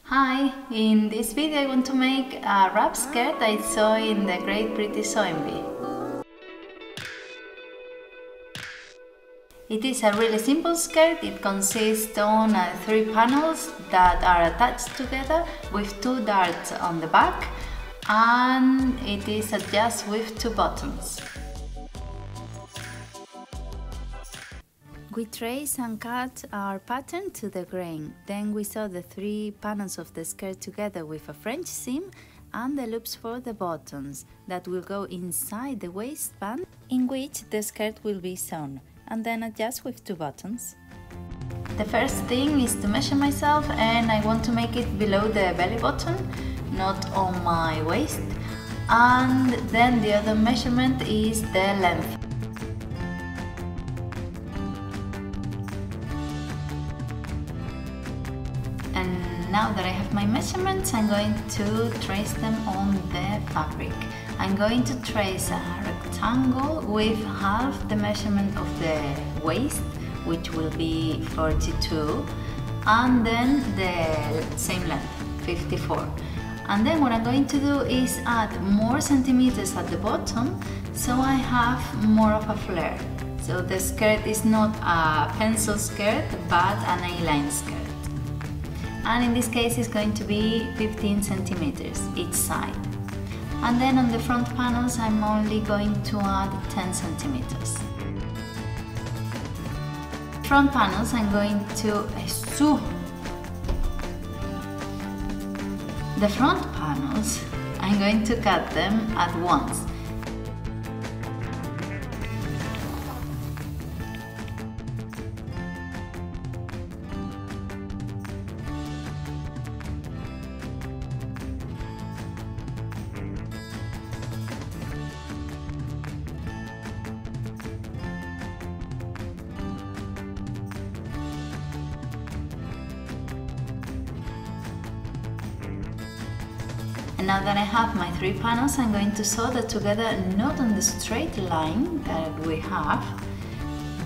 Hi, in this video I want to make a wrap skirt I saw in the Great British Sewing Bee. It is a really simple skirt. It consists on 3 panels that are attached together with 2 darts on the back, and it is adjusted with 2 buttons. We trace and cut our pattern to the grain. Then we sew the 3 panels of the skirt together with a French seam and the loops for the buttons that will go inside the waistband in which the skirt will be sewn, and then adjust with 2 buttons. The first thing is to measure myself, and I want to make it below the belly button, not on my waist. And then the other measurement is the length. And now that I have my measurements, I'm going to trace them on the fabric. I'm going to trace a rectangle with half the measurement of the waist, which will be 42, and then the same length, 54. And then what I'm going to do is add more centimeters at the bottom, so I have more of a flare. So the skirt is not a pencil skirt, but an A-line skirt. And in this case it's going to be 15 centimeters each side. And then on the front panels I'm only going to add 10 centimeters. Front panels I'm going to the front panels I'm going to cut them at once. And now that I have my 3 panels, I'm going to sew them together, not on the straight line that we have,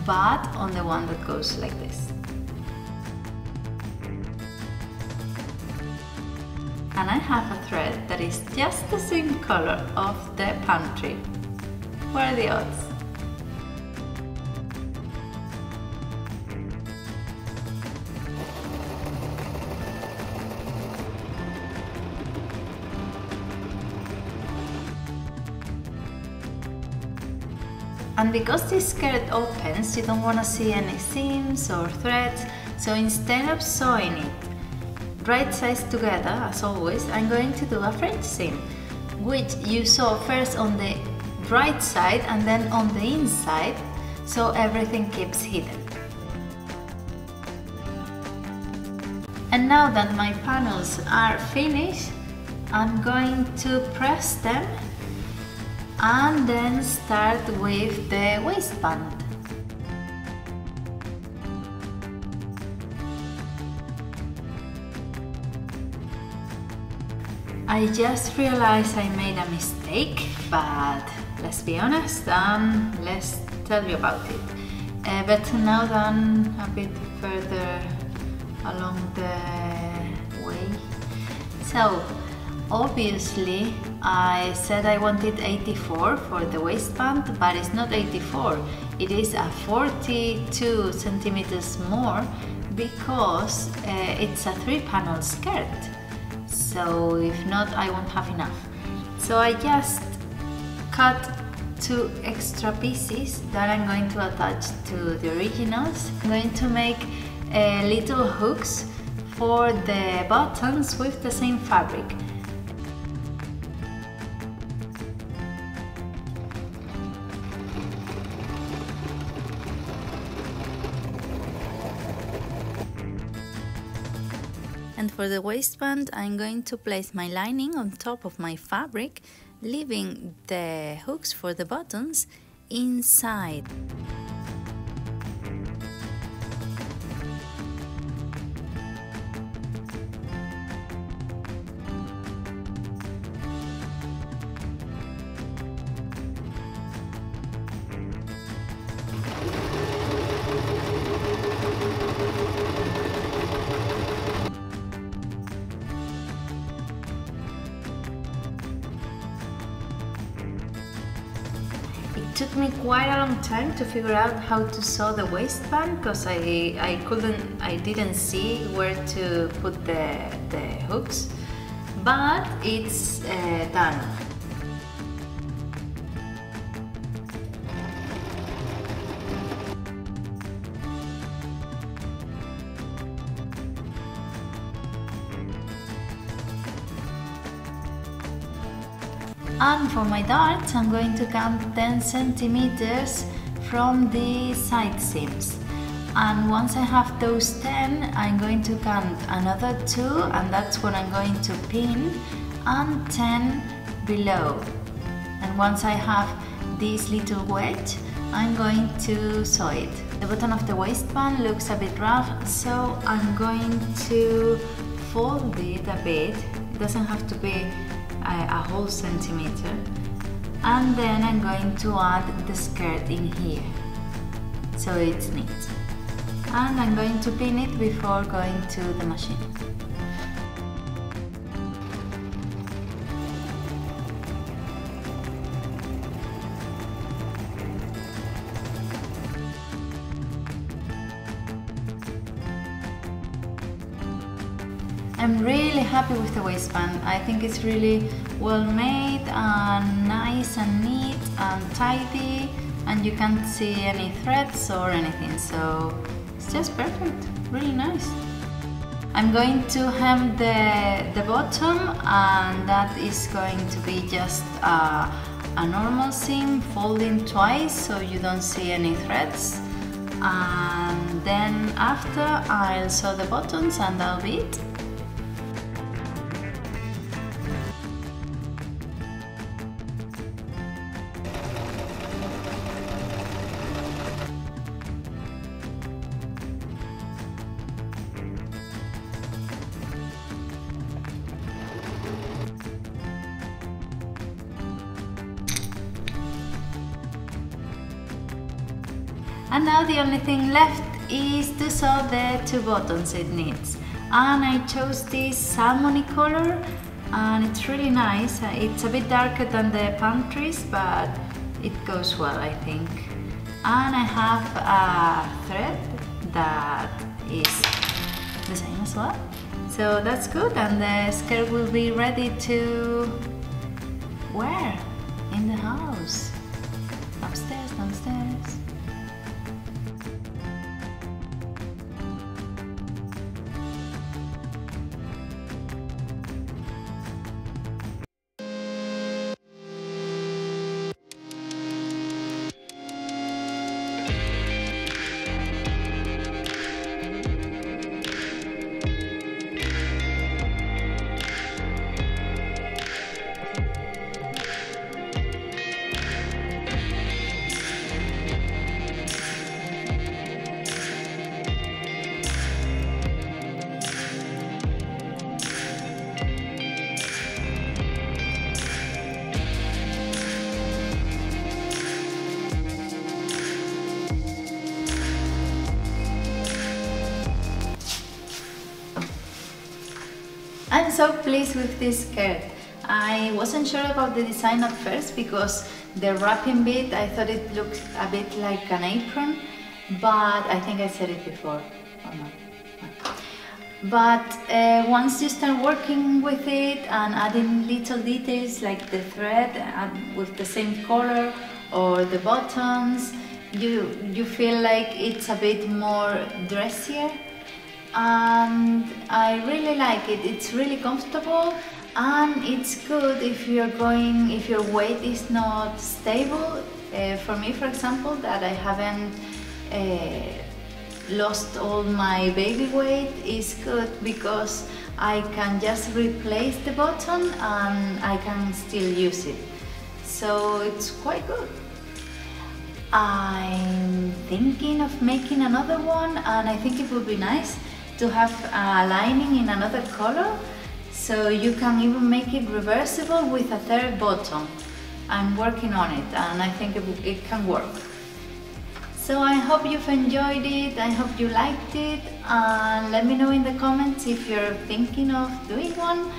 but on the one that goes like this. And I have a thread that is just the same color of the pantry. What are the odds? And because this skirt opens, you don't want to see any seams or threads, so instead of sewing it right sides together, as always, I'm going to do a French seam, which you sew first on the right side and then on the inside, so everything keeps hidden. And now that my panels are finished, I'm going to press them and then start with the waistband. I just realized I made a mistake, but let's be honest and let's tell you about it. Better now than a bit further along the way. So obviously I said I wanted 84 for the waistband, but it's not 84, it is a 42 centimeters more because it's a 3-panel skirt. So if not, I won't have enough. So I just cut 2 extra pieces that I'm going to attach to the originals. I'm going to make little hooks for the buttons with the same fabric. And for the waistband, I'm going to place my lining on top of my fabric, leaving the hooks for the buttons inside. took me quite a long time to figure out how to sew the waistband because I didn't see where to put the hooks, but it's done. And for my darts, I'm going to count 10 centimeters from the side seams. And once I have those 10, I'm going to count another 2, and that's what I'm going to pin, and 10 below. And once I have this little wedge, I'm going to sew it. The bottom of the waistband looks a bit rough, so I'm going to fold it a bit. It doesn't have to be a whole centimeter, and then I'm going to add the skirt in here so it's neat, and I'm going to pin it before going to the machine. I'm really happy with the waistband. I think it's really well made and nice and neat and tidy, and you can't see any threads or anything, so it's just perfect, really nice. I'm going to hem the bottom, and that is going to be just a normal seam folding twice so you don't see any threads, and then after I'll sew the buttons and that'll be it. And now the only thing left is to sew the 2 buttons it needs. And I chose this salmon color, and it's really nice. It's a bit darker than the palm trees, but it goes well, I think. And I have a thread that is the same as well. So that's good, and the skirt will be ready to wear in the house. Upstairs, downstairs. I'm so pleased with this skirt. I wasn't sure about the design at first because the wrapping bit, I thought it looked a bit like an apron, but I think I said it before, or not. But once you start working with it and adding little details like the thread with the same color or the buttons, you feel like it's a bit more dressier. And I really like it. It's really comfortable, and it's good if your weight is not stable. For me, for example, that I haven't lost all my baby weight, is good because I can just replace the button and I can still use it. So it's quite good. I'm thinking of making another one, and I think it would be nice to have a lining in another color, so you can even make it reversible with a third bottom. I'm working on it, and I think it can work. So I hope you've enjoyed it, I hope you liked it, and let me know in the comments if you're thinking of doing one,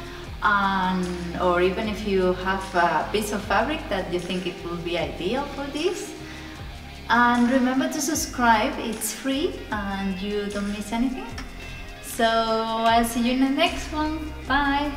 or even if you have a piece of fabric that you think it will be ideal for this. And remember to subscribe, it's free and you don't miss anything. So I'll see you in the next one. Bye!